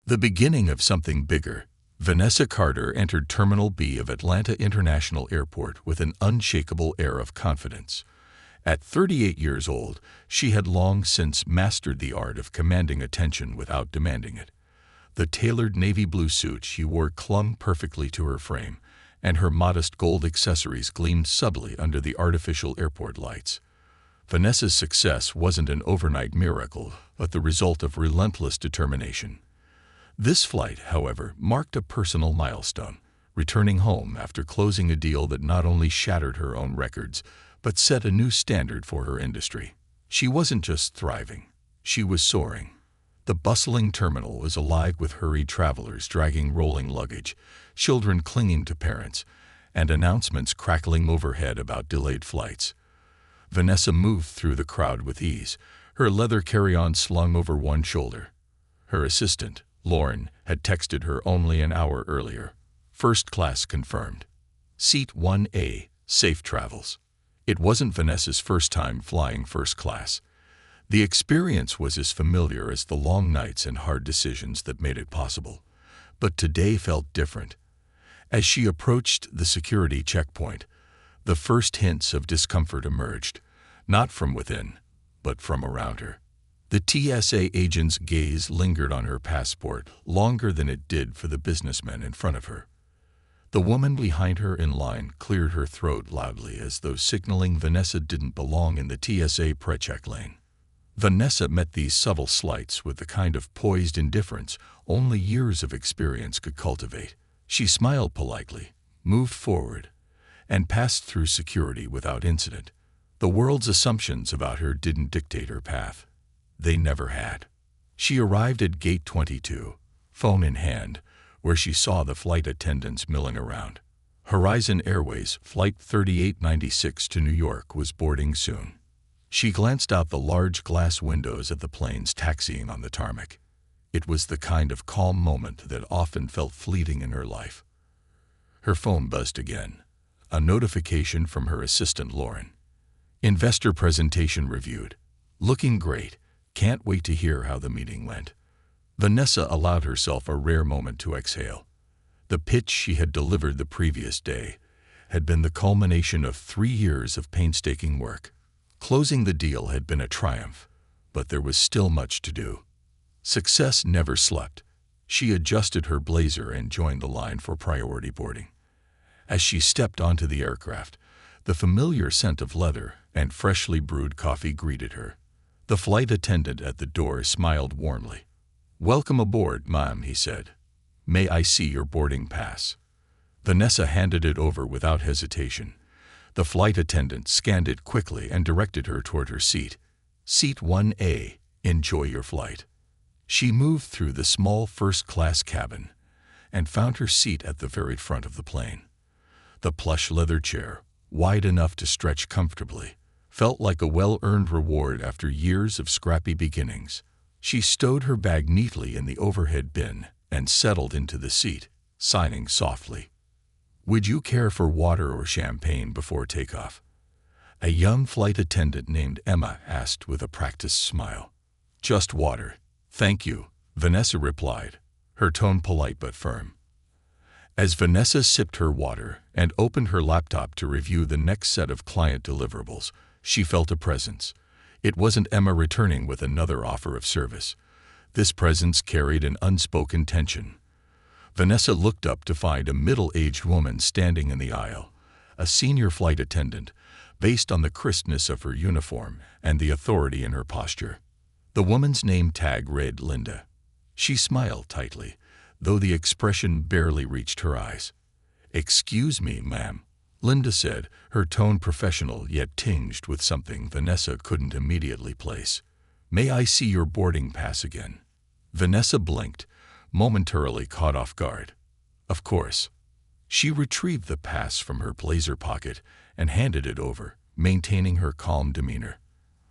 The beginning of something bigger. Vanessa Carter entered Terminal B of Atlanta International Airport with an unshakable air of confidence. At 38 years old, she had long since mastered the art of commanding attention without demanding it. The tailored navy blue suit she wore clung perfectly to her frame, and her modest gold accessories gleamed subtly under the artificial airport lights. Vanessa's success wasn't an overnight miracle, but the result of relentless determination. This flight, however, marked a personal milestone, returning home after closing a deal that not only shattered her own records, but set a new standard for her industry. She wasn't just thriving, she was soaring. The bustling terminal was alive with hurried travelers dragging rolling luggage, children clinging to parents, and announcements crackling overhead about delayed flights. Vanessa moved through the crowd with ease, her leather carry-on slung over one shoulder. Her assistant, Lauren, had texted her only an hour earlier. First class confirmed. Seat 1A, safe travels. It wasn't Vanessa's first time flying first class. The experience was as familiar as the long nights and hard decisions that made it possible. But today felt different. As she approached the security checkpoint, the first hints of discomfort emerged, not from within, but from around her. The TSA agent's gaze lingered on her passport longer than it did for the businessmen in front of her. The woman behind her in line cleared her throat loudly as though signaling Vanessa didn't belong in the TSA pre-check lane. Vanessa met these subtle slights with the kind of poised indifference only years of experience could cultivate. She smiled politely, moved forward, and passed through security without incident. The world's assumptions about her didn't dictate her path. They never had. She arrived at Gate 22, phone in hand, where she saw the flight attendants milling around. Horizon Airways Flight 3896 to New York was boarding soon. She glanced out the large glass windows at the planes taxiing on the tarmac. It was the kind of calm moment that often felt fleeting in her life. Her phone buzzed again, a notification from her assistant Lauren. Investor presentation reviewed. Looking great. Can't wait to hear how the meeting went. Vanessa allowed herself a rare moment to exhale. The pitch she had delivered the previous day had been the culmination of 3 years of painstaking work. Closing the deal had been a triumph, but there was still much to do. Success never slept. She adjusted her blazer and joined the line for priority boarding. As she stepped onto the aircraft, the familiar scent of leather and freshly brewed coffee greeted her. The flight attendant at the door smiled warmly. "Welcome aboard, ma'am," he said. "May I see your boarding pass?" Vanessa handed it over without hesitation. The flight attendant scanned it quickly and directed her toward her seat. "Seat 1A, enjoy your flight." She moved through the small first-class cabin and found her seat at the very front of the plane. The plush leather chair, wide enough to stretch comfortably, felt like a well-earned reward after years of scrappy beginnings. She stowed her bag neatly in the overhead bin and settled into the seat, signing softly. "Would you care for water or champagne before takeoff?" A young flight attendant named Emma asked with a practiced smile. "Just water, thank you," Vanessa replied, her tone polite but firm. As Vanessa sipped her water and opened her laptop to review the next set of client deliverables, she felt a presence. It wasn't Emma returning with another offer of service. This presence carried an unspoken tension. Vanessa looked up to find a middle-aged woman standing in the aisle, a senior flight attendant, based on the crispness of her uniform and the authority in her posture. The woman's name tag read Linda. She smiled tightly, though the expression barely reached her eyes. "Excuse me, ma'am," Linda said, her tone professional yet tinged with something Vanessa couldn't immediately place. "May I see your boarding pass again?" Vanessa blinked, momentarily caught off guard. "Of course." She retrieved the pass from her blazer pocket and handed it over, maintaining her calm demeanor.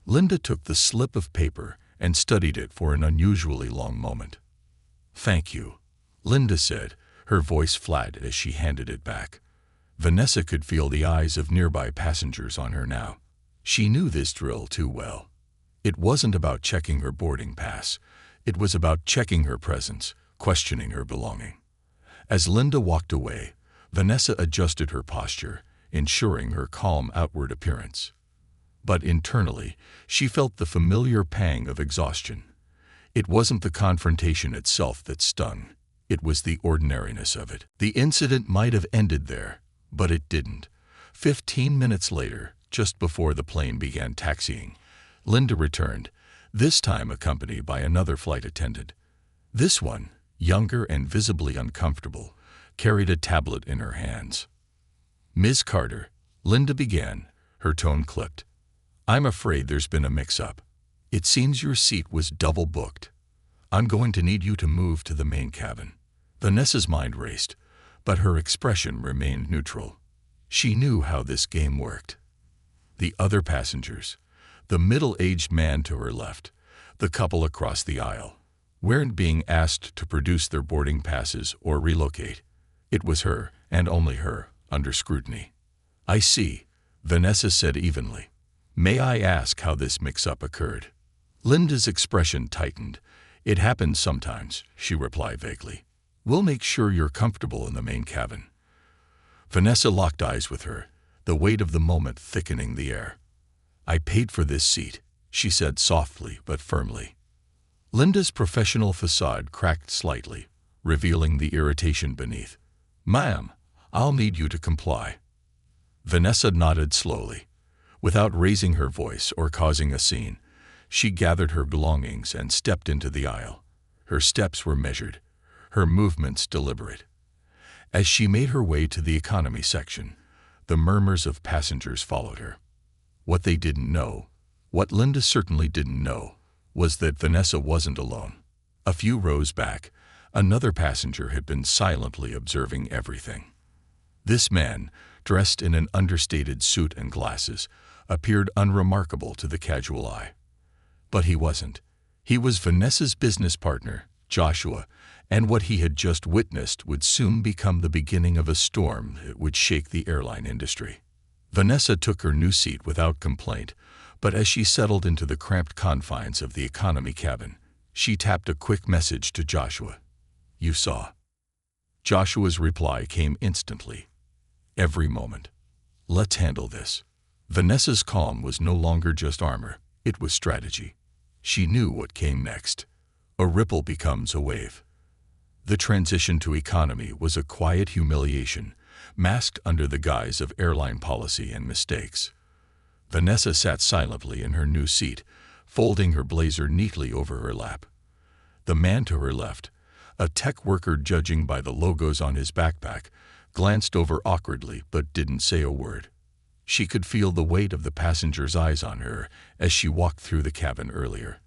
Linda took the slip of paper and studied it for an unusually long moment. "Thank you," Linda said, her voice flat as she handed it back. Vanessa could feel the eyes of nearby passengers on her now. She knew this drill too well. It wasn't about checking her boarding pass. It was about checking her presence, questioning her belonging. As Linda walked away, Vanessa adjusted her posture, ensuring her calm outward appearance. But internally, she felt the familiar pang of exhaustion. It wasn't the confrontation itself that stung. It was the ordinariness of it. The incident might have ended there, but it didn't. 15 minutes later, just before the plane began taxiing, Linda returned, this time accompanied by another flight attendant. This one, younger and visibly uncomfortable, carried a tablet in her hands. "Ms. Carter," Linda began, her tone clipped. "I'm afraid there's been a mix-up. It seems your seat was double booked. I'm going to need you to move to the main cabin." Vanessa's mind raced, but her expression remained neutral. She knew how this game worked. The other passengers, the middle-aged man to her left, the couple across the aisle, weren't being asked to produce their boarding passes or relocate. It was her, and only her, under scrutiny. "I see," Vanessa said evenly. "May I ask how this mix-up occurred?" Linda's expression tightened. "It happens sometimes," she replied vaguely. "We'll make sure you're comfortable in the main cabin." Vanessa locked eyes with her, the weight of the moment thickening the air. "I paid for this seat," she said softly but firmly. Linda's professional facade cracked slightly, revealing the irritation beneath. "Ma'am, I'll need you to comply." Vanessa nodded slowly. Without raising her voice or causing a scene, she gathered her belongings and stepped into the aisle. Her steps were measured, her movements deliberate. As she made her way to the economy section, the murmurs of passengers followed her. What they didn't know, what Linda certainly didn't know, was that Vanessa wasn't alone. A few rows back, another passenger had been silently observing everything. This man, dressed in an understated suit and glasses, appeared unremarkable to the casual eye. But he wasn't. He was Vanessa's business partner, Joshua, and what he had just witnessed would soon become the beginning of a storm that would shake the airline industry. Vanessa took her new seat without complaint, but as she settled into the cramped confines of the economy cabin, she tapped a quick message to Joshua. "You saw." Joshua's reply came instantly. "Every moment. Let's handle this." Vanessa's calm was no longer just armor, it was strategy. She knew what came next. A ripple becomes a wave. The transition to economy was a quiet humiliation, masked under the guise of airline policy and mistakes. Vanessa sat silently in her new seat, folding her blazer neatly over her lap. The man to her left, a tech worker judging by the logos on his backpack, glanced over awkwardly but didn't say a word. She could feel the weight of the passengers' eyes on her as she walked through the cabin earlier.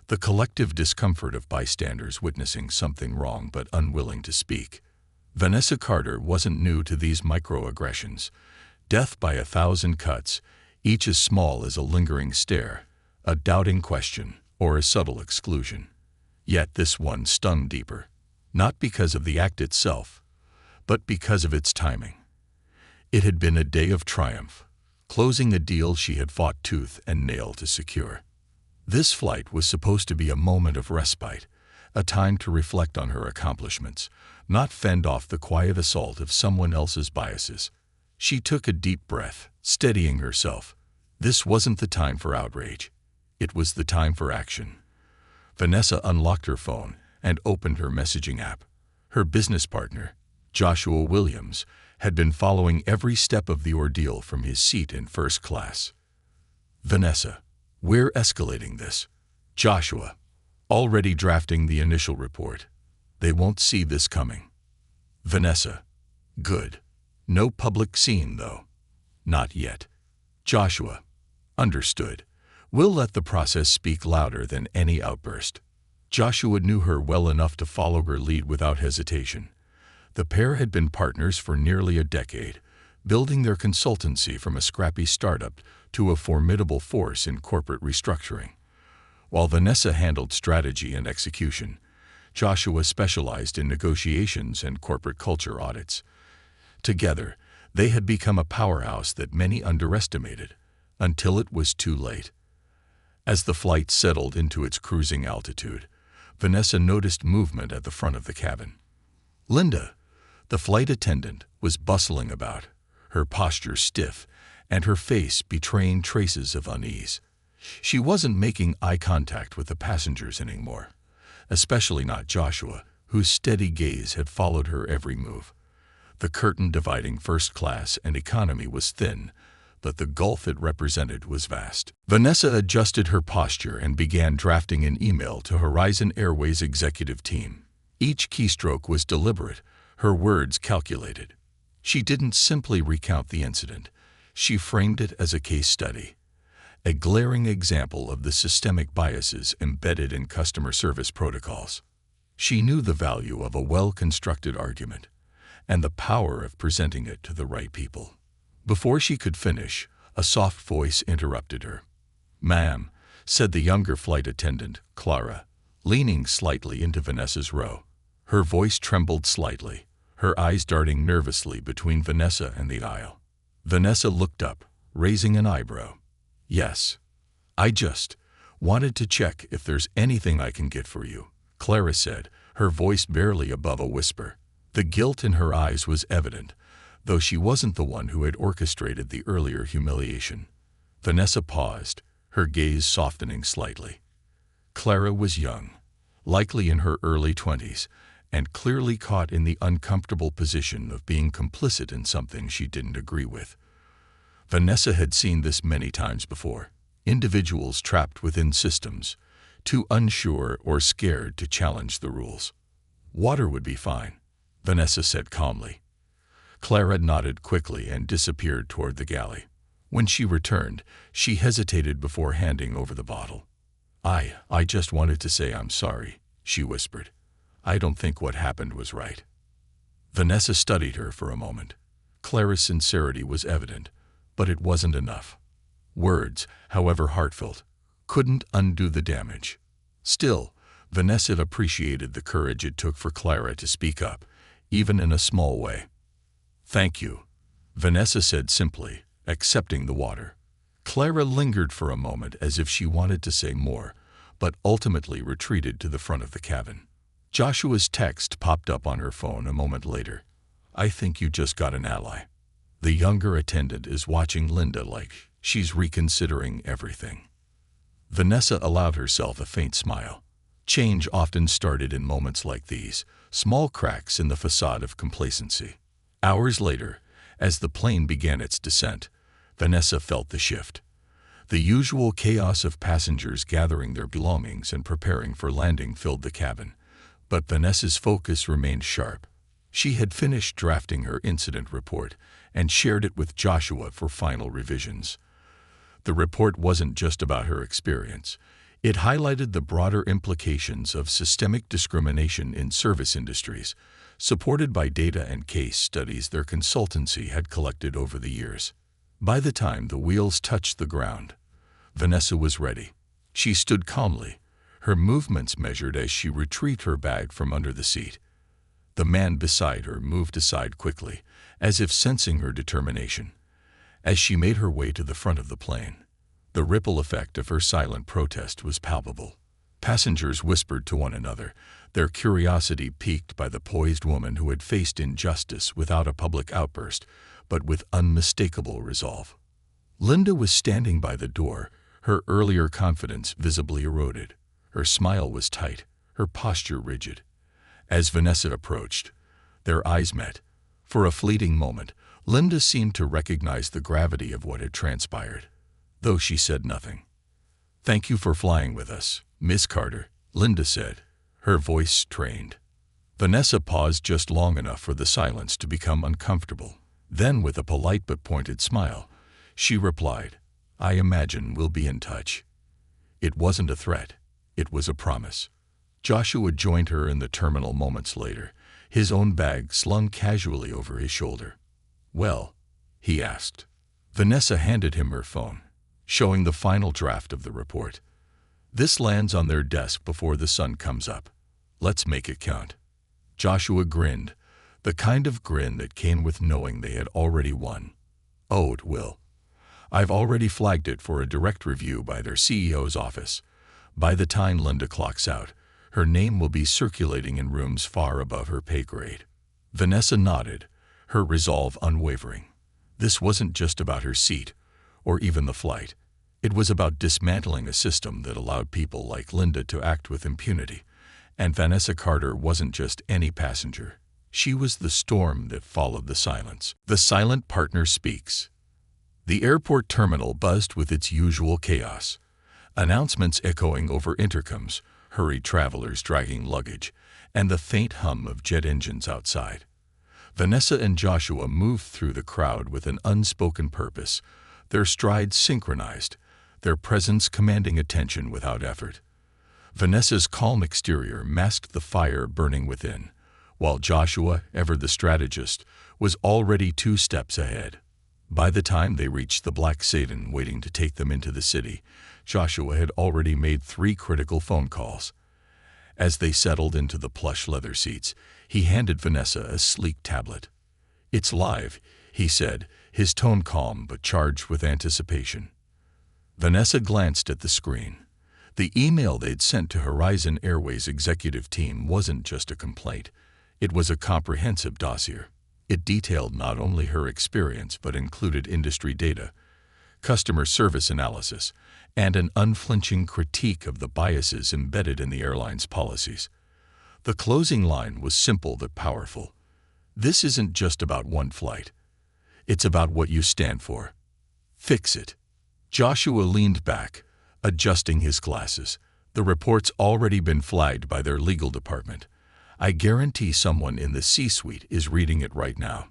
The collective discomfort of bystanders witnessing something wrong but unwilling to speak. Vanessa Carter wasn't new to these microaggressions. Death by 1,000 cuts, each as small as a lingering stare, a doubting question, or a subtle exclusion. Yet this one stung deeper, not because of the act itself, but because of its timing. It had been a day of triumph, closing a deal she had fought tooth and nail to secure. This flight was supposed to be a moment of respite, a time to reflect on her accomplishments, not fend off the quiet assault of someone else's biases. She took a deep breath, steadying herself. This wasn't the time for outrage. It was the time for action. Vanessa unlocked her phone and opened her messaging app. Her business partner, Joshua Williams, had been following every step of the ordeal from his seat in first class. "Vanessa, we're escalating this." Joshua, already drafting the initial report. "They won't see this coming." Vanessa, "Good. No public scene, though." "Not yet." Joshua, "Understood. We'll let the process speak louder than any outburst." Joshua knew her well enough to follow her lead without hesitation. The pair had been partners for nearly a decade, building their consultancy from a scrappy startup to a formidable force in corporate restructuring. While Vanessa handled strategy and execution, Joshua specialized in negotiations and corporate culture audits. Together, they had become a powerhouse that many underestimated, until it was too late. As the flight settled into its cruising altitude, Vanessa noticed movement at the front of the cabin. Linda, the flight attendant, was bustling about, her posture stiff and her face betraying traces of unease. She wasn't making eye contact with the passengers anymore, especially not Joshua, whose steady gaze had followed her every move. The curtain dividing first class and economy was thin, but the gulf it represented was vast. Vanessa adjusted her posture and began drafting an email to Horizon Airways' executive team. Each keystroke was deliberate, her words calculated. She didn't simply recount the incident. She framed it as a case study, a glaring example of the systemic biases embedded in customer service protocols. She knew the value of a well-constructed argument and the power of presenting it to the right people. Before she could finish, a soft voice interrupted her. "Ma'am," said the younger flight attendant, Clara, leaning slightly into Vanessa's row. Her voice trembled slightly, her eyes darting nervously between Vanessa and the aisle. Vanessa looked up, raising an eyebrow. "Yes. I just wanted to check if there's anything I can get for you," Clara said, her voice barely above a whisper. The guilt in her eyes was evident, though she wasn't the one who had orchestrated the earlier humiliation. Vanessa paused, her gaze softening slightly. Clara was young, likely in her early 20s, and clearly caught in the uncomfortable position of being complicit in something she didn't agree with. Vanessa had seen this many times before. Individuals trapped within systems, too unsure or scared to challenge the rules. "Water would be fine," Vanessa said calmly. Clara nodded quickly and disappeared toward the galley. When she returned, she hesitated before handing over the bottle. I just wanted to say I'm sorry," she whispered. "I don't think what happened was right." Vanessa studied her for a moment. Clara's sincerity was evident, but it wasn't enough. Words, however heartfelt, couldn't undo the damage. Still, Vanessa appreciated the courage it took for Clara to speak up, even in a small way. "Thank you," Vanessa said simply, accepting the water. Clara lingered for a moment as if she wanted to say more, but ultimately retreated to the front of the cabin. Joshua's text popped up on her phone a moment later. "I think you just got an ally. The younger attendant is watching Linda like she's reconsidering everything." Vanessa allowed herself a faint smile. Change often started in moments like these, small cracks in the facade of complacency. Hours later, as the plane began its descent, Vanessa felt the shift. The usual chaos of passengers gathering their belongings and preparing for landing filled the cabin, but Vanessa's focus remained sharp. She had finished drafting her incident report and shared it with Joshua for final revisions. The report wasn't just about her experience. It highlighted the broader implications of systemic discrimination in service industries, supported by data and case studies their consultancy had collected over the years. By the time the wheels touched the ground, Vanessa was ready. She stood calmly, her movements measured as she retrieved her bag from under the seat. The man beside her moved aside quickly, as if sensing her determination. As she made her way to the front of the plane, the ripple effect of her silent protest was palpable. Passengers whispered to one another, their curiosity piqued by the poised woman who had faced injustice without a public outburst, but with unmistakable resolve. Linda was standing by the door, her earlier confidence visibly eroded. Her smile was tight, her posture rigid. As Vanessa approached, their eyes met. For a fleeting moment, Linda seemed to recognize the gravity of what had transpired, though she said nothing. "Thank you for flying with us, Miss Carter," Linda said, her voice strained. Vanessa paused just long enough for the silence to become uncomfortable. Then, with a polite but pointed smile, she replied, "I imagine we'll be in touch." It wasn't a threat, it was a promise. Joshua joined her in the terminal moments later, his own bag slung casually over his shoulder. "Well?" he asked. Vanessa handed him her phone, showing the final draft of the report. "This lands on their desk before the sun comes up. Let's make it count." Joshua grinned, the kind of grin that came with knowing they had already won. "Oh, it will. I've already flagged it for a direct review by their CEO's office. By the time Linda clocks out, Her name will be circulating in rooms far above her pay grade. Vanessa nodded, her resolve unwavering. This wasn't just about her seat, or even the flight. It was about dismantling a system that allowed people like Linda to act with impunity. And Vanessa Carter wasn't just any passenger. She was the storm that followed the silence. The silent partner speaks. The airport terminal buzzed with its usual chaos. Announcements echoing over intercoms, hurried travelers dragging luggage, and the faint hum of jet engines outside. Vanessa and Joshua moved through the crowd with an unspoken purpose, their strides synchronized, their presence commanding attention without effort. Vanessa's calm exterior masked the fire burning within, while Joshua, ever the strategist, was already 2 steps ahead. By the time they reached the black sedan waiting to take them into the city, Joshua had already made 3 critical phone calls. As they settled into the plush leather seats, he handed Vanessa a sleek tablet. "It's live," he said, his tone calm but charged with anticipation. Vanessa glanced at the screen. The email they'd sent to Horizon Airways' executive team wasn't just a complaint. It was a comprehensive dossier. It detailed not only her experience but included industry data, customer service analysis, and an unflinching critique of the biases embedded in the airline's policies. The closing line was simple but powerful. "This isn't just about one flight. It's about what you stand for. Fix it." Joshua leaned back, adjusting his glasses. "The report's already been flagged by their legal department. I guarantee someone in the C-suite is reading it right now."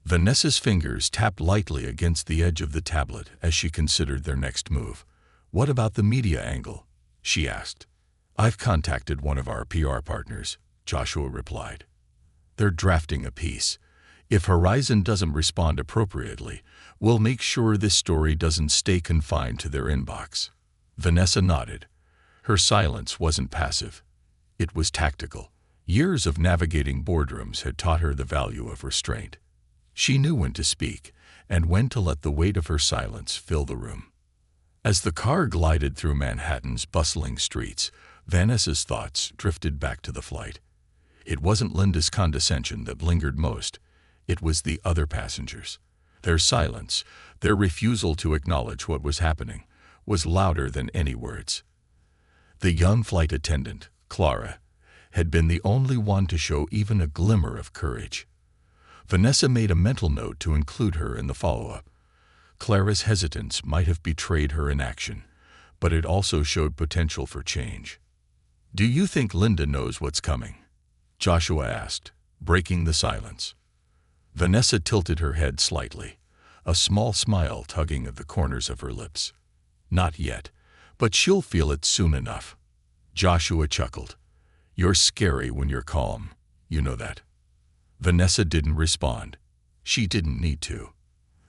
Vanessa's fingers tapped lightly against the edge of the tablet as she considered their next move. "What about the media angle?" she asked. "I've contacted one of our PR partners," Joshua replied. "They're drafting a piece. If Horizon doesn't respond appropriately, we'll make sure this story doesn't stay confined to their inbox." Vanessa nodded. Her silence wasn't passive. It was tactical. Years of navigating boardrooms had taught her the value of restraint. She knew when to speak and when to let the weight of her silence fill the room. As the car glided through Manhattan's bustling streets, Vanessa's thoughts drifted back to the flight. It wasn't Linda's condescension that lingered most. It was the other passengers. Their silence, their refusal to acknowledge what was happening, was louder than any words. The young flight attendant, Clara, had been the only one to show even a glimmer of courage. Vanessa made a mental note to include her in the follow-up. Clara's hesitance might have betrayed her inaction, but it also showed potential for change. "Do you think Linda knows what's coming?" Joshua asked, breaking the silence. Vanessa tilted her head slightly, a small smile tugging at the corners of her lips. "Not yet, but she'll feel it soon enough." Joshua chuckled. "You're scary when you're calm, you know that." Vanessa didn't respond. She didn't need to.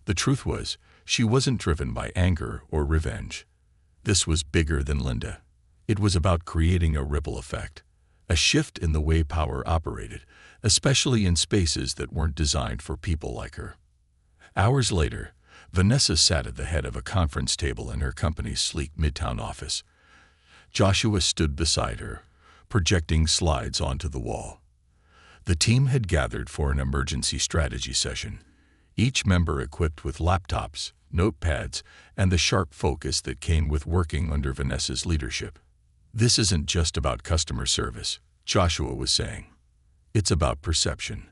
The truth was, she wasn't driven by anger or revenge. This was bigger than Linda. It was about creating a ripple effect, a shift in the way power operated, especially in spaces that weren't designed for people like her. Hours later, Vanessa sat at the head of a conference table in her company's sleek Midtown office. Joshua stood beside her, projecting slides onto the wall. The team had gathered for an emergency strategy session, each member equipped with laptops, notepads, and the sharp focus that came with working under Vanessa's leadership. "This isn't just about customer service," Joshua was saying. "It's about perception.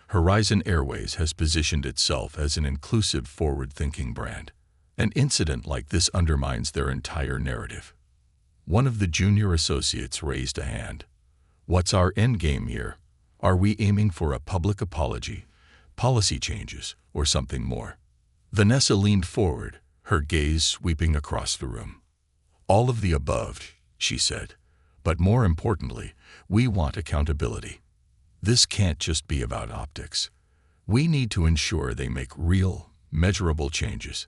Horizon Airways has positioned itself as an inclusive, forward-thinking brand. An incident like this undermines their entire narrative." One of the junior associates raised a hand. "What's our endgame here? Are we aiming for a public apology, policy changes, or something more?" Vanessa leaned forward, her gaze sweeping across the room. "All of the above," she said. "But more importantly, we want accountability. This can't just be about optics. We need to ensure they make real, measurable changes."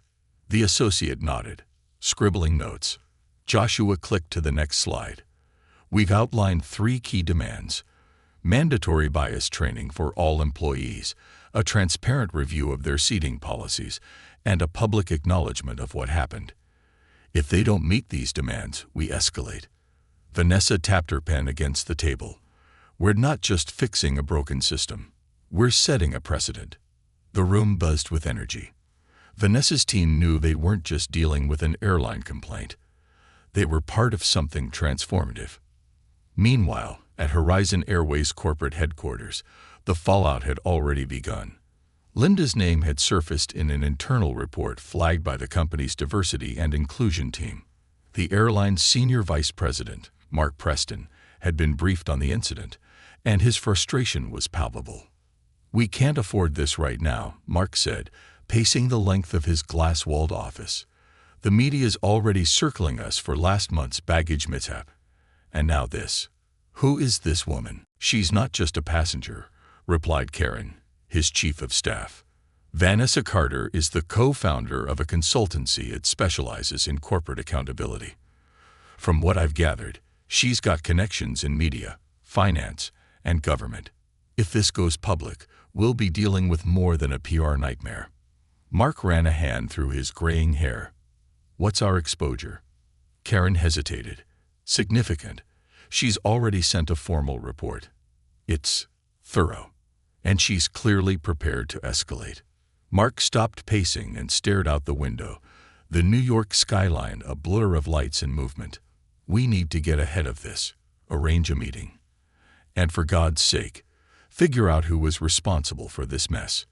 The associate nodded, scribbling notes. Joshua clicked to the next slide. "We've outlined 3 key demands: mandatory bias training for all employees, a transparent review of their seating policies, and a public acknowledgement of what happened. If they don't meet these demands, we escalate." Vanessa tapped her pen against the table. "We're not just fixing a broken system. We're setting a precedent." The room buzzed with energy. Vanessa's team knew they weren't just dealing with an airline complaint. They were part of something transformative. Meanwhile, at Horizon Airways corporate headquarters, the fallout had already begun. Linda's name had surfaced in an internal report flagged by the company's diversity and inclusion team. The airline's senior vice president, Mark Preston, had been briefed on the incident, and his frustration was palpable. "We can't afford this right now," Mark said, pacing the length of his glass-walled office. "The media's already circling us for last month's baggage mishap. And now this. Who is this woman?" "She's not just a passenger," replied Karen, his chief of staff. "Vanessa Carter is the co-founder of a consultancy that specializes in corporate accountability. From what I've gathered, she's got connections in media, finance, and government. If this goes public, we'll be dealing with more than a PR nightmare." Mark ran a hand through his graying hair. "What's our exposure?" Karen hesitated. "Significant. She's already sent a formal report. It's thorough, and she's clearly prepared to escalate." Mark stopped pacing and stared out the window, the New York skyline a blur of lights and movement. "We need to get ahead of this, arrange a meeting. And for God's sake, figure out who was responsible for this mess."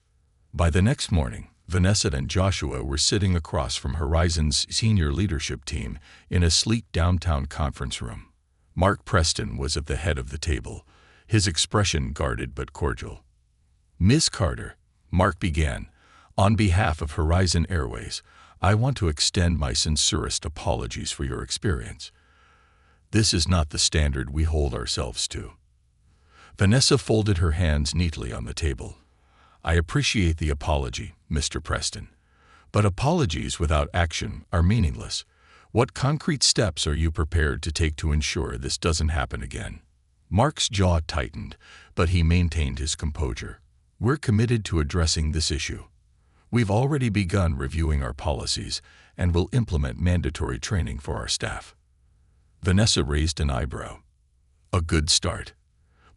By the next morning, Vanessa and Joshua were sitting across from Horizon's senior leadership team in a sleek downtown conference room. Mark Preston was at the head of the table, his expression guarded but cordial. "Miss Carter," Mark began, "on behalf of Horizon Airways, I want to extend my sincerest apologies for your experience. This is not the standard we hold ourselves to." Vanessa folded her hands neatly on the table. "I appreciate the apology, Mr. Preston. But apologies without action are meaningless. What concrete steps are you prepared to take to ensure this doesn't happen again?" Mark's jaw tightened, but he maintained his composure. "We're committed to addressing this issue. We've already begun reviewing our policies and will implement mandatory training for our staff." Vanessa raised an eyebrow. "A good start.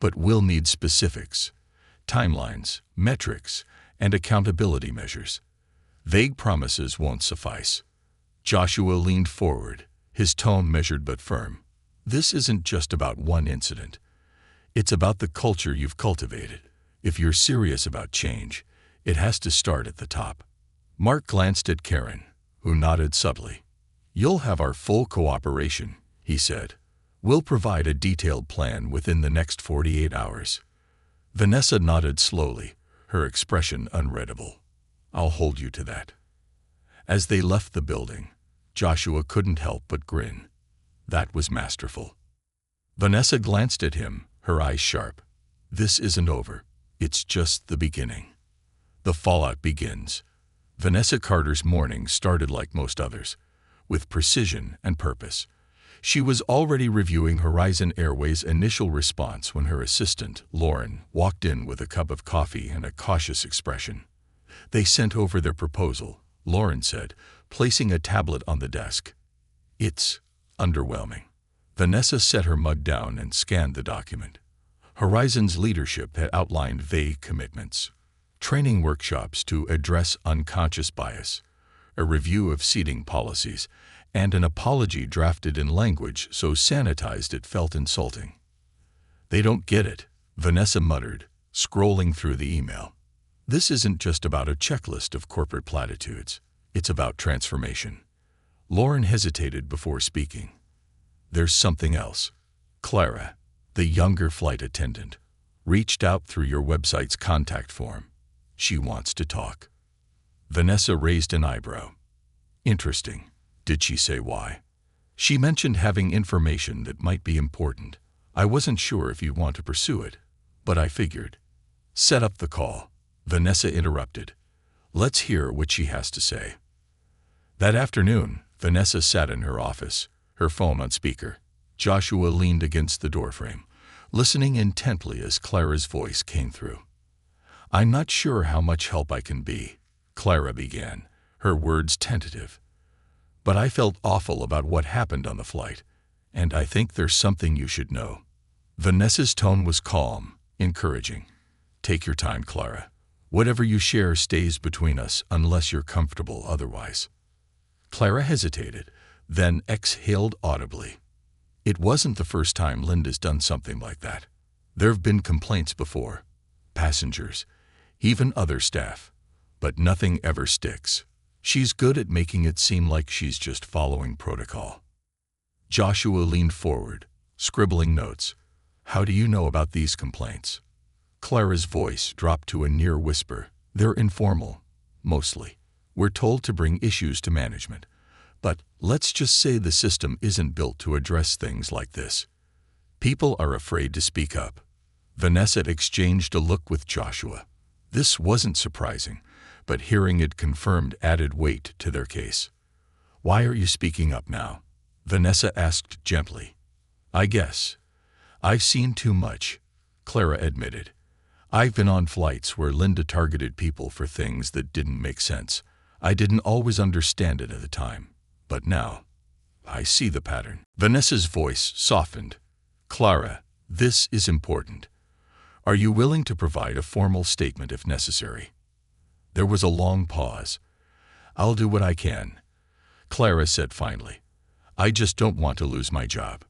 But we'll need specifics. Timelines, metrics, and accountability measures. Vague promises won't suffice." Joshua leaned forward, his tone measured but firm. "This isn't just about one incident. It's about the culture you've cultivated. If you're serious about change, it has to start at the top." Mark glanced at Karen, who nodded subtly. "You'll have our full cooperation," he said. "We'll provide a detailed plan within the next 48 hours. Vanessa nodded slowly, her expression unreadable. "I'll hold you to that." As they left the building, Joshua couldn't help but grin. That was masterful. Vanessa glanced at him, her eyes sharp. "This isn't over. It's just the beginning." The fallout begins. Vanessa Carter's morning started like most others, with precision and purpose. She was already reviewing Horizon Airways' initial response when her assistant, Lauren, walked in with a cup of coffee and a cautious expression. "They sent over their proposal," Lauren said, placing a tablet on the desk. "It's underwhelming." Vanessa set her mug down and scanned the document. Horizon's leadership had outlined vague commitments: training workshops to address unconscious bias, a review of seating policies, and an apology drafted in language so sanitized it felt insulting. "They don't get it," Vanessa muttered, scrolling through the email. "This isn't just about a checklist of corporate platitudes. It's about transformation." Lauren hesitated before speaking. "There's something else. Clara, the younger flight attendant, reached out through your website's contact form. She wants to talk." Vanessa raised an eyebrow. "Interesting. Did she say why?" "She mentioned having information that might be important. I wasn't sure if you'd want to pursue it, but I figured." "Set up the call," Vanessa interrupted. "Let's hear what she has to say." That afternoon, Vanessa sat in her office, her phone on speaker. Joshua leaned against the doorframe, listening intently as Clara's voice came through. "I'm not sure how much help I can be," Clara began, her words tentative. "But I felt awful about what happened on the flight, And I think there's something you should know. Vanessa's tone was calm, encouraging. Take your time, Clara. Whatever you share stays between us unless you're comfortable otherwise. Clara hesitated, then exhaled audibly. It wasn't the first time Linda's done something like that. There have been complaints before. Passengers, even other staff. But nothing ever sticks. She's good at making it seem like she's just following protocol. Joshua leaned forward, scribbling notes. How do you know about these complaints? Clara's voice dropped to a near whisper. They're informal, mostly. We're told to bring issues to management. But let's just say the system isn't built to address things like this. People are afraid to speak up. Vanessa exchanged a look with Joshua. This wasn't surprising, but hearing it confirmed added weight to their case. Why are you speaking up now? Vanessa asked gently. I guess. I've seen too much, Clara admitted. I've been on flights where Linda targeted people for things that didn't make sense. I didn't always understand it at the time, but now I see the pattern. Vanessa's voice softened. Clara, this is important. Are you willing to provide a formal statement if necessary? There was a long pause. I'll do what I can, Clara said finally. I just don't want to lose my job.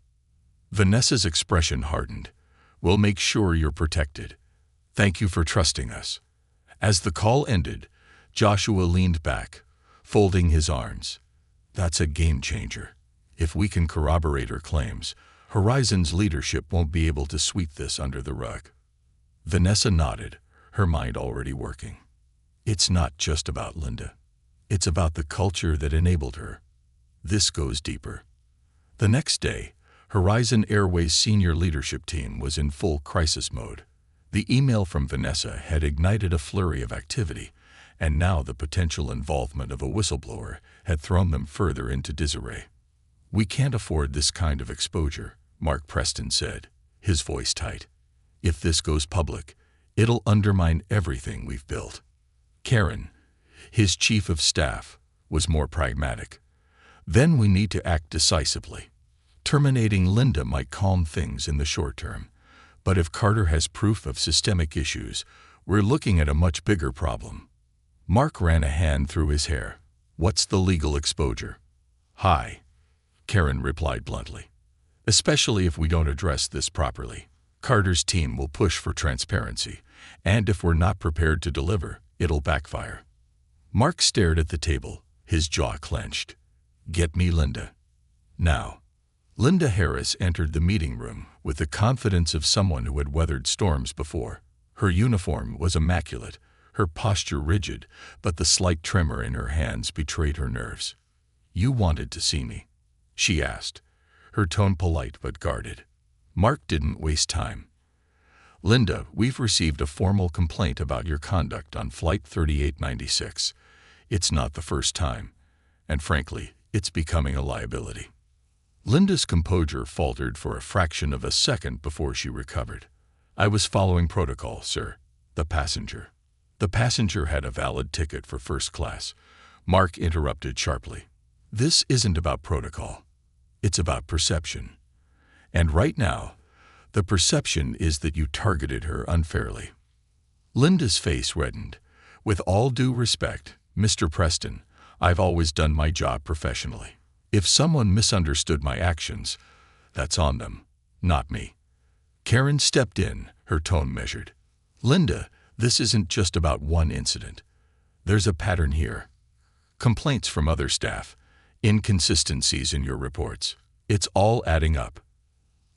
Vanessa's expression hardened. We'll make sure you're protected. Thank you for trusting us. As the call ended, Joshua leaned back, folding his arms. That's a game changer. If we can corroborate her claims, Horizon's leadership won't be able to sweep this under the rug. Vanessa nodded, her mind already working. It's not just about Linda. It's about the culture that enabled her. This goes deeper. The next day, Horizon Airways' senior leadership team was in full crisis mode. The email from Vanessa had ignited a flurry of activity, and now the potential involvement of a whistleblower had thrown them further into disarray. We can't afford this kind of exposure, Mark Preston said, his voice tight. If this goes public, it'll undermine everything we've built. Karen, his chief of staff, was more pragmatic. Then we need to act decisively. Terminating Linda might calm things in the short term, but if Carter has proof of systemic issues, we're looking at a much bigger problem. Mark ran a hand through his hair. What's the legal exposure? High, Karen replied bluntly. Especially if we don't address this properly. Carter's team will push for transparency, and if we're not prepared to deliver, it'll backfire. Mark stared at the table, his jaw clenched. Get me Linda. Now. Linda Harris entered the meeting room with the confidence of someone who had weathered storms before. Her uniform was immaculate, her posture rigid, but the slight tremor in her hands betrayed her nerves. You wanted to see me, she asked, her tone polite but guarded. Mark didn't waste time. Linda, we've received a formal complaint about your conduct on Flight 3896. It's not the first time, and frankly, it's becoming a liability. Linda's composure faltered for a fraction of a second before she recovered. I was following protocol, sir. The passenger. The passenger had a valid ticket for first class. Mark interrupted sharply. This isn't about protocol. It's about perception. And right now, the perception is that you targeted her unfairly. Linda's face reddened. With all due respect, Mr. Preston, I've always done my job professionally. If someone misunderstood my actions, that's on them, not me. Karen stepped in, her tone measured. Linda, this isn't just about one incident. There's a pattern here. Complaints from other staff, inconsistencies in your reports. It's all adding up.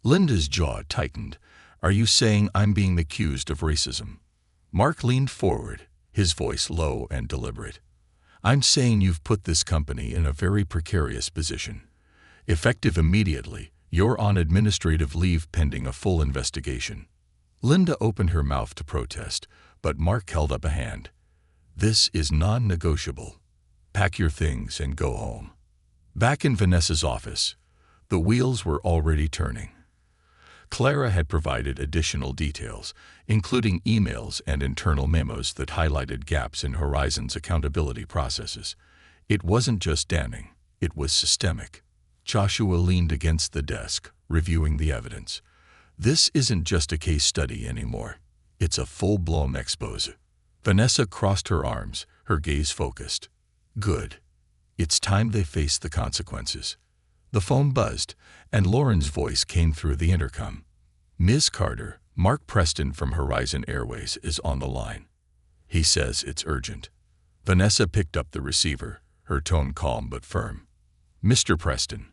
Linda's jaw tightened. Are you saying I'm being accused of racism? Mark leaned forward, his voice low and deliberate. I'm saying you've put this company in a very precarious position. Effective immediately, you're on administrative leave pending a full investigation. Linda opened her mouth to protest, but Mark held up a hand. This is non-negotiable. Pack your things and go home. Back in Vanessa's office, the wheels were already turning. Clara had provided additional details, including emails and internal memos that highlighted gaps in Horizon's accountability processes. It wasn't just damning, it was systemic. Joshua leaned against the desk, reviewing the evidence. This isn't just a case study anymore. It's a full-blown expose. Vanessa crossed her arms, her gaze focused. Good. It's time they face the consequences. The phone buzzed, and Lauren's voice came through the intercom. Ms. Carter, Mark Preston from Horizon Airways is on the line. He says it's urgent. Vanessa picked up the receiver, her tone calm but firm. Mr. Preston,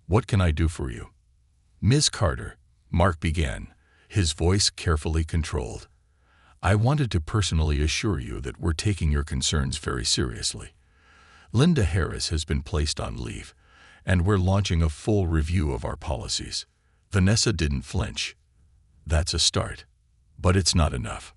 what can I do for you? Ms. Carter, Mark began, his voice carefully controlled. I wanted to personally assure you that we're taking your concerns very seriously. Linda Harris has been placed on leave, and we're launching a full review of our policies. Vanessa didn't flinch. That's a start. But it's not enough.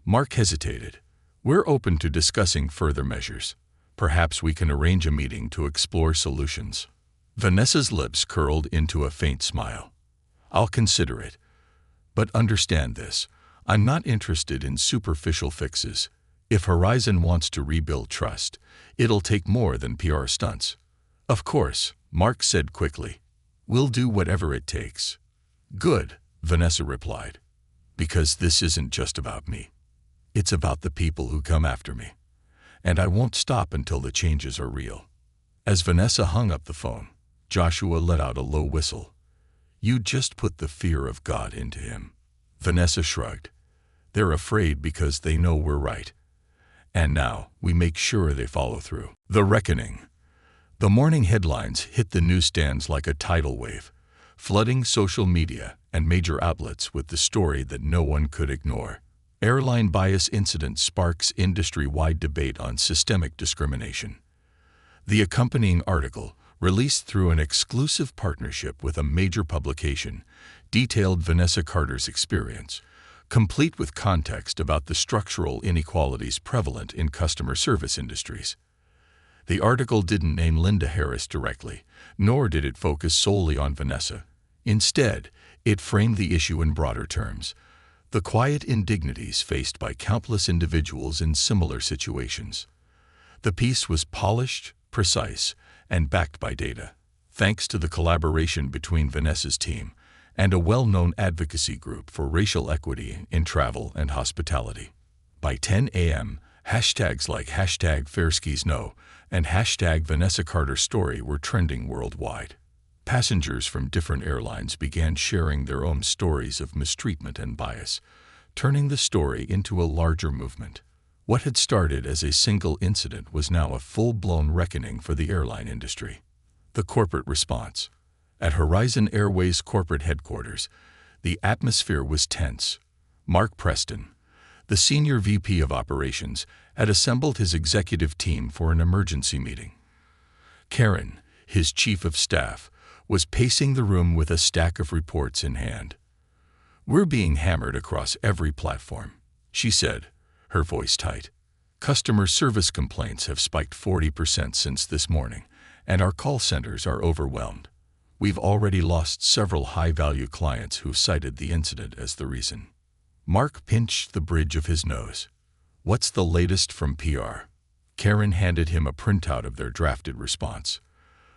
Mark hesitated. We're open to discussing further measures. Perhaps we can arrange a meeting to explore solutions. Vanessa's lips curled into a faint smile. I'll consider it. But understand this. I'm not interested in superficial fixes. If Horizon wants to rebuild trust, it'll take more than PR stunts. Of course, Mark said quickly. We'll do whatever it takes. Good, Vanessa replied. Because this isn't just about me. It's about the people who come after me. And I won't stop until the changes are real. As Vanessa hung up the phone, Joshua let out a low whistle. You just put the fear of God into him. Vanessa shrugged. They're afraid because they know we're right. And now we make sure they follow through. The reckoning. The morning headlines hit the newsstands like a tidal wave, flooding social media and major outlets with the story that no one could ignore. Airline bias incident sparks industry-wide debate on systemic discrimination. The accompanying article, released through an exclusive partnership with a major publication, detailed Vanessa Carter's experience, complete with context about the structural inequalities prevalent in customer service industries. The article didn't name Linda Harris directly, nor did it focus solely on Vanessa. Instead, it framed the issue in broader terms, the quiet indignities faced by countless individuals in similar situations. The piece was polished, precise, and backed by data, thanks to the collaboration between Vanessa's team and a well-known advocacy group for racial equity in travel and hospitality. By 10 a.m., hashtags like #FairSkiesNo and #VanessaCarterStory were trending worldwide. Passengers from different airlines began sharing their own stories of mistreatment and bias, turning the story into a larger movement. What had started as a single incident was now a full-blown reckoning for the airline industry. The corporate response. At Horizon Airways corporate headquarters, the atmosphere was tense. Mark Preston, the senior VP of operations, had assembled his executive team for an emergency meeting. Karen, his chief of staff, was pacing the room with a stack of reports in hand. We're being hammered across every platform, she said, her voice tight. Customer service complaints have spiked 40% since this morning, and our call centers are overwhelmed. We've already lost several high-value clients who've cited the incident as the reason. Mark pinched the bridge of his nose. What's the latest from PR? Karen handed him a printout of their drafted response.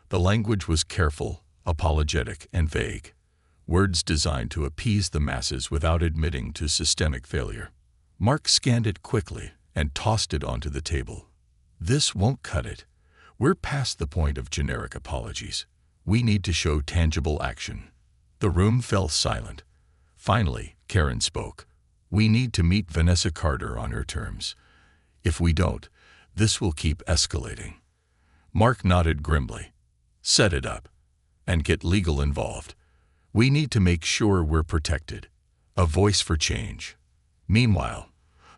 The language was careful, apologetic, and vague. Words designed to appease the masses without admitting to systemic failure. Mark scanned it quickly and tossed it onto the table. This won't cut it. We're past the point of generic apologies. We need to show tangible action. The room fell silent. Finally, Karen spoke. We need to meet Vanessa Carter on her terms. If we don't, this will keep escalating. Mark nodded grimly. Set it up. And get legal involved. We need to make sure we're protected. A voice for change. Meanwhile,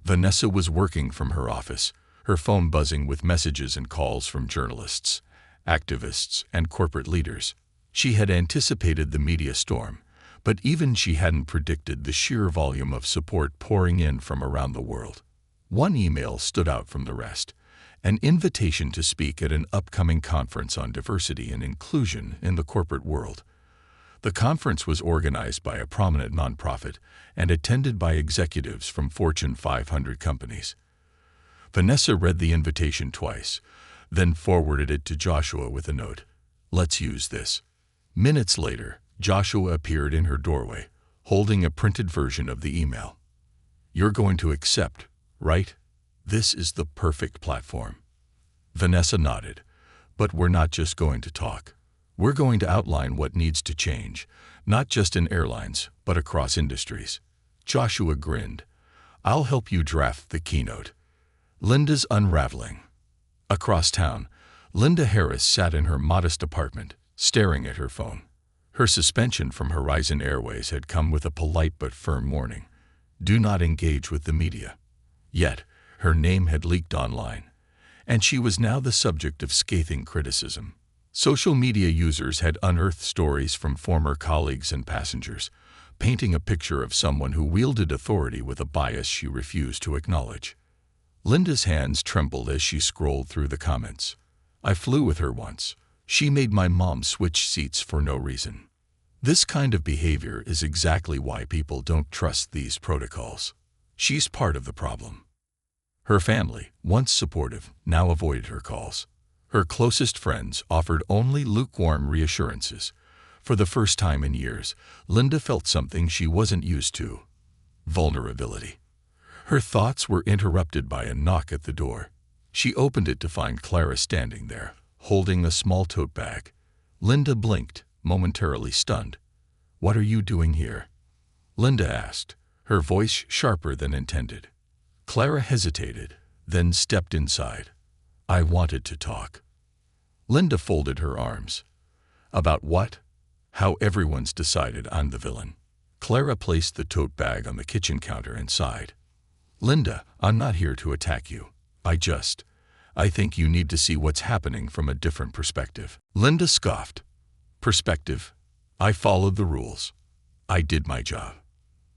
Vanessa was working from her office, her phone buzzing with messages and calls from journalists, activists, and corporate leaders. She had anticipated the media storm, but even she hadn't predicted the sheer volume of support pouring in from around the world. One email stood out from the rest, an invitation to speak at an upcoming conference on diversity and inclusion in the corporate world. The conference was organized by a prominent nonprofit and attended by executives from Fortune 500 companies. Vanessa read the invitation twice, then forwarded it to Joshua with a note. Let's use this. Minutes later, Joshua appeared in her doorway, holding a printed version of the email. "You're going to accept, right? This is the perfect platform." Vanessa nodded. "But we're not just going to talk. We're going to outline what needs to change, not just in airlines, but across industries." Joshua grinned. "I'll help you draft the keynote." Linda's unraveling. Across town, Linda Harris sat in her modest apartment, staring at her phone. Her suspension from Horizon Airways had come with a polite but firm warning: do not engage with the media. Yet, her name had leaked online, and she was now the subject of scathing criticism. Social media users had unearthed stories from former colleagues and passengers, painting a picture of someone who wielded authority with a bias she refused to acknowledge. Linda's hands trembled as she scrolled through the comments. "I flew with her once. She made my mom switch seats for no reason." This kind of behavior is exactly why people don't trust these protocols. She's part of the problem. Her family, once supportive, now avoided her calls. Her closest friends offered only lukewarm reassurances. For the first time in years, Linda felt something she wasn't used to: vulnerability. Her thoughts were interrupted by a knock at the door. She opened it to find Clara standing there, holding a small tote bag. Linda blinked, momentarily stunned. "What are you doing here?" Linda asked, her voice sharper than intended. Clara hesitated, then stepped inside. "I wanted to talk." Linda folded her arms. "About what?" "How everyone's decided I'm the villain." Clara placed the tote bag on the kitchen counter and sighed. "Linda, I'm not here to attack you. I think you need to see what's happening from a different perspective." Linda scoffed. "Perspective? I followed the rules. I did my job.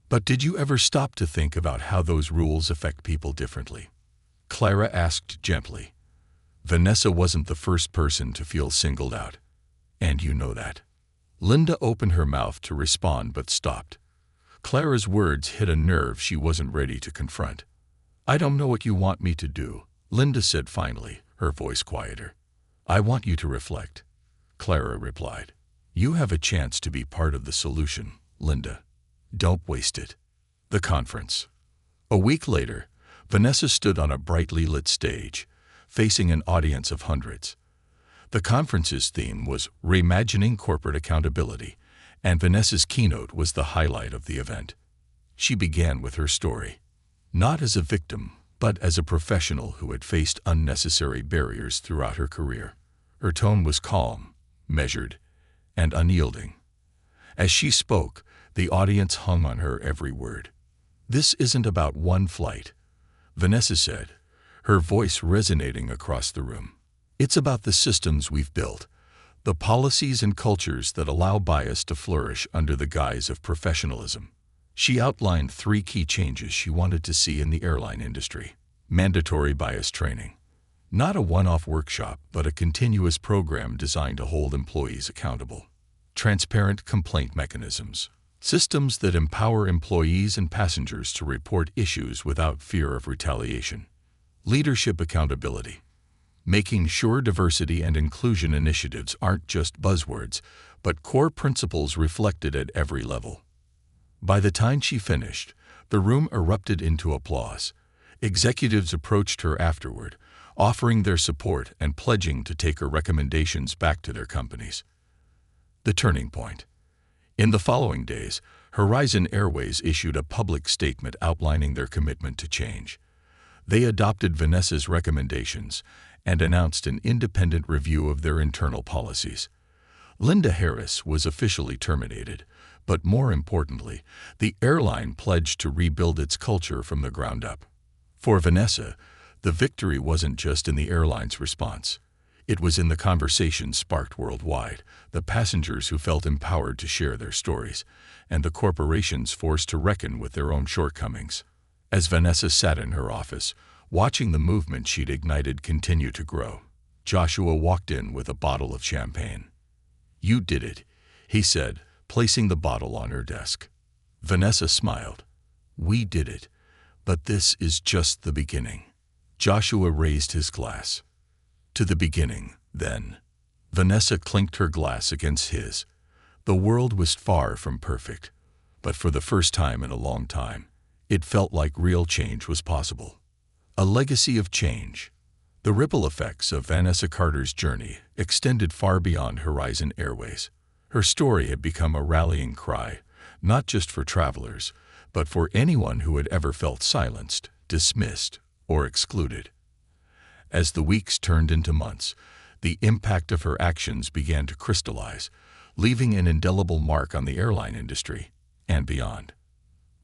But did you ever stop to think about how those rules affect people differently?" Clara asked gently. "Vanessa wasn't the first person to feel singled out. And you know that." Linda opened her mouth to respond but stopped. Clara's words hit a nerve she wasn't ready to confront. "I don't know what you want me to do," Linda said finally, her voice quieter. "I want you to reflect." Clara replied. "You have a chance to be part of the solution, Linda. Don't waste it." The conference. A week later, Vanessa stood on a brightly lit stage, facing an audience of hundreds. The conference's theme was Reimagining Corporate Accountability, and Vanessa's keynote was the highlight of the event. She began with her story, not as a victim, but as a professional who had faced unnecessary barriers throughout her career. Her tone was calm, measured, and unyielding. As she spoke, the audience hung on her every word. "This isn't about one flight," Vanessa said, her voice resonating across the room. "It's about the systems we've built, the policies and cultures that allow bias to flourish under the guise of professionalism." She outlined 3 key changes she wanted to see in the airline industry. Mandatory bias training. Not a one-off workshop, but a continuous program designed to hold employees accountable. Transparent complaint mechanisms. Systems that empower employees and passengers to report issues without fear of retaliation. Leadership accountability. Making sure diversity and inclusion initiatives aren't just buzzwords, but core principles reflected at every level. By the time she finished, the room erupted into applause. Executives approached her afterward, offering their support and pledging to take her recommendations back to their companies. The turning point. In the following days, Horizon Airways issued a public statement outlining their commitment to change. They adopted Vanessa's recommendations and announced an independent review of their internal policies. Linda Harris was officially terminated, but more importantly, the airline pledged to rebuild its culture from the ground up. For Vanessa, the victory wasn't just in the airline's response. It was in the conversation sparked worldwide, the passengers who felt empowered to share their stories, and the corporations forced to reckon with their own shortcomings. As Vanessa sat in her office, watching the movement she'd ignited continue to grow, Joshua walked in with a bottle of champagne. "You did it," he said, placing the bottle on her desk. Vanessa smiled. "We did it, but this is just the beginning." Joshua raised his glass. "To the beginning, then." Vanessa clinked her glass against his. The world was far from perfect, but for the first time in a long time, it felt like real change was possible. A legacy of change. The ripple effects of Vanessa Carter's journey extended far beyond Horizon Airways. Her story had become a rallying cry, not just for travelers, but for anyone who had ever felt silenced, dismissed, or excluded. As the weeks turned into months, the impact of her actions began to crystallize, leaving an indelible mark on the airline industry and beyond.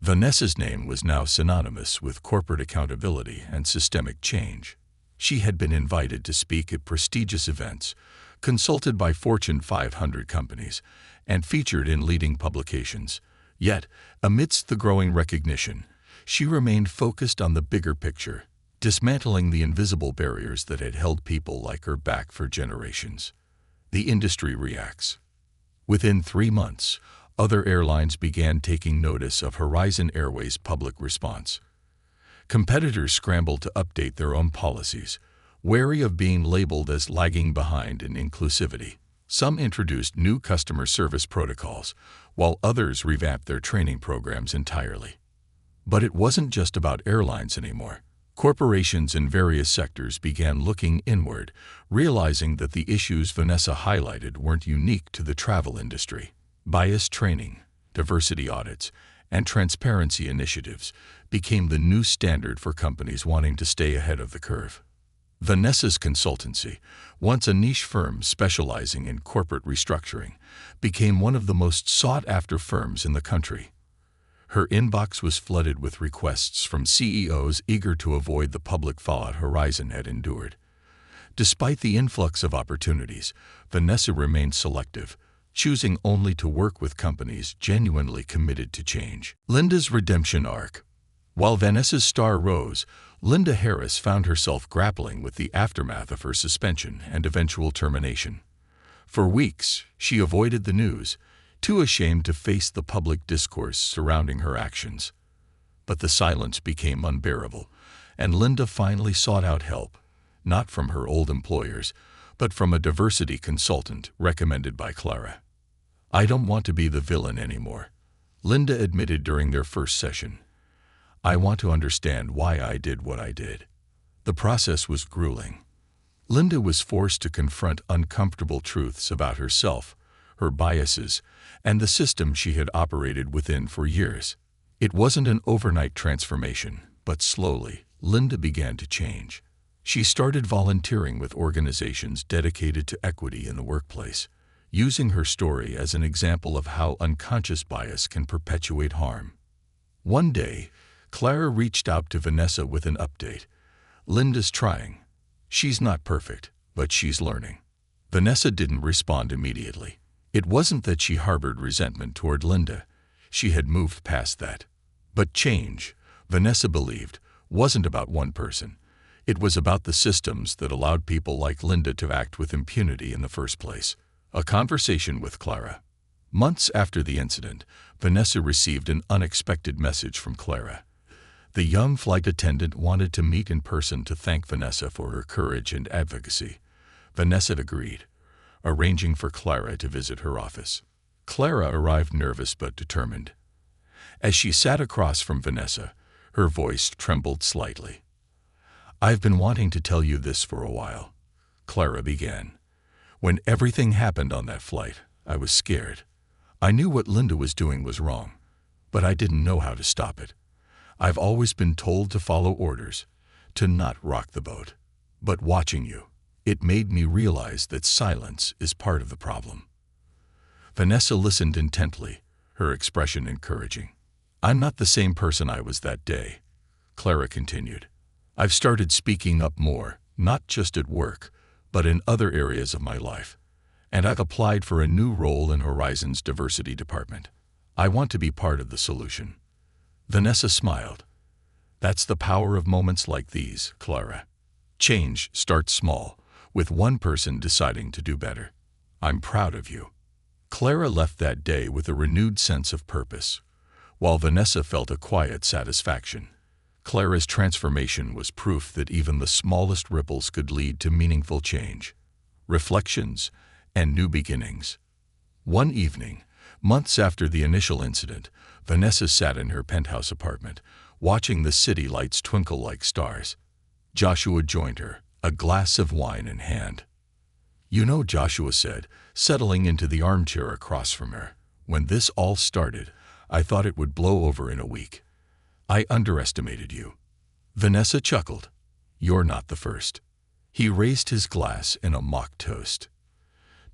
Vanessa's name was now synonymous with corporate accountability and systemic change. She had been invited to speak at prestigious events, consulted by Fortune 500 companies, and featured in leading publications. Yet, amidst the growing recognition, she remained focused on the bigger picture, dismantling the invisible barriers that had held people like her back for generations. The industry reacts. Within 3 months, other airlines began taking notice of Horizon Airways' public response. Competitors scrambled to update their own policies, wary of being labeled as lagging behind in inclusivity. Some introduced new customer service protocols, while others revamped their training programs entirely. But it wasn't just about airlines anymore. Corporations in various sectors began looking inward, realizing that the issues Vanessa highlighted weren't unique to the travel industry. Bias training, diversity audits, and transparency initiatives became the new standard for companies wanting to stay ahead of the curve. Vanessa's consultancy, once a niche firm specializing in corporate restructuring, became one of the most sought-after firms in the country. Her inbox was flooded with requests from CEOs eager to avoid the public fallout Horizon had endured. Despite the influx of opportunities, Vanessa remained selective, choosing only to work with companies genuinely committed to change. Linda's redemption arc. While Vanessa's star rose, Linda Harris found herself grappling with the aftermath of her suspension and eventual termination. For weeks, she avoided the news, too ashamed to face the public discourse surrounding her actions. But the silence became unbearable, and Linda finally sought out help, not from her old employers, but from a diversity consultant recommended by Clara. "I don't want to be the villain anymore," Linda admitted during their first session. "I want to understand why I did what I did." The process was grueling. Linda was forced to confront uncomfortable truths about herself, her biases, and the system she had operated within for years. It wasn't an overnight transformation, but slowly, Linda began to change. She started volunteering with organizations dedicated to equity in the workplace, using her story as an example of how unconscious bias can perpetuate harm. One day, Clara reached out to Vanessa with an update. "Linda's trying. She's not perfect, but she's learning." Vanessa didn't respond immediately. It wasn't that she harbored resentment toward Linda. She had moved past that. But change, Vanessa believed, wasn't about one person. It was about the systems that allowed people like Linda to act with impunity in the first place. A conversation with Clara. Months after the incident, Vanessa received an unexpected message from Clara. The young flight attendant wanted to meet in person to thank Vanessa for her courage and advocacy. Vanessa agreed, arranging for Clara to visit her office. Clara arrived nervous but determined. As she sat across from Vanessa, her voice trembled slightly. "I've been wanting to tell you this for a while," Clara began. "When everything happened on that flight, I was scared. I knew what Linda was doing was wrong, but I didn't know how to stop it. I've always been told to follow orders, to not rock the boat. But watching you, it made me realize that silence is part of the problem." Vanessa listened intently, her expression encouraging. "I'm not the same person I was that day," Clara continued. "I've started speaking up more, not just at work, but in other areas of my life. And I've applied for a new role in Horizon's diversity department. I want to be part of the solution." Vanessa smiled. "That's the power of moments like these, Clara. Change starts small, with one person deciding to do better. I'm proud of you." Clara left that day with a renewed sense of purpose, while Vanessa felt a quiet satisfaction. Clara's transformation was proof that even the smallest ripples could lead to meaningful change, reflections, and new beginnings. One evening, Months after the initial incident, Vanessa sat in her penthouse apartment, watching the city lights twinkle like stars. Joshua joined her, a glass of wine in hand. "You know," Joshua said, settling into the armchair across from her, "when this all started, I thought it would blow over in a week. I underestimated you." Vanessa chuckled. "You're not the first." He raised his glass in a mock toast.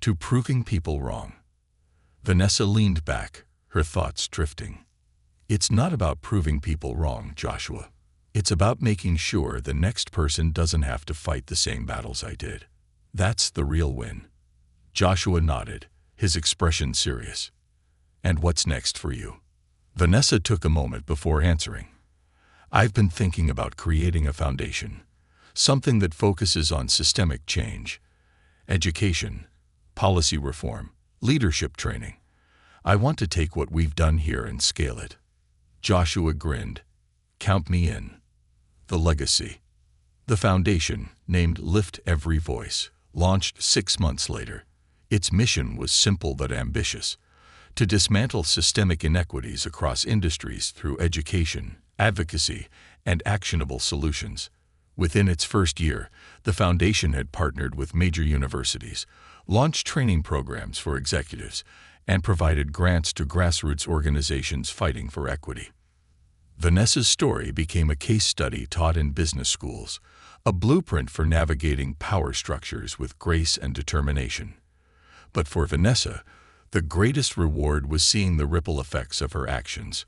"To proving people wrong." Vanessa leaned back, her thoughts drifting. "It's not about proving people wrong, Joshua. It's about making sure the next person doesn't have to fight the same battles I did. That's the real win." Joshua nodded, his expression serious. "And what's next for you?" Vanessa took a moment before answering. "I've been thinking about creating a foundation, something that focuses on systemic change, education, policy reform, leadership training. I want to take what we've done here and scale it." Joshua grinned. "Count me in." The legacy. The foundation, named Lift Every Voice, launched 6 months later. Its mission was simple but ambitious: to dismantle systemic inequities across industries through education, advocacy, and actionable solutions. Within its first year, the foundation had partnered with major universities, launched training programs for executives, and provided grants to grassroots organizations fighting for equity. Vanessa's story became a case study taught in business schools, a blueprint for navigating power structures with grace and determination. But for Vanessa, the greatest reward was seeing the ripple effects of her actions: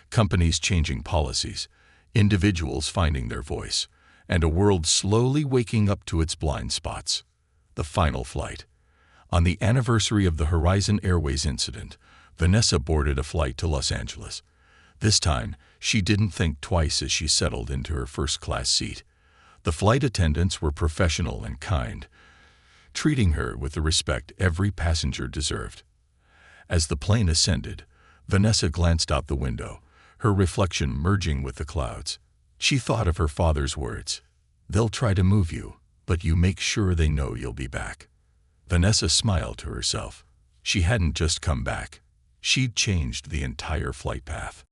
companies changing policies, individuals finding their voice, and a world slowly waking up to its blind spots. The final flight. On the anniversary of the Horizon Airways incident, Vanessa boarded a flight to Los Angeles. This time, she didn't think twice as she settled into her first-class seat. The flight attendants were professional and kind, treating her with the respect every passenger deserved. As the plane ascended, Vanessa glanced out the window, her reflection merging with the clouds. She thought of her father's words: "They'll try to move you, but you make sure they know you'll be back." Vanessa smiled to herself. She hadn't just come back. She'd changed the entire flight path.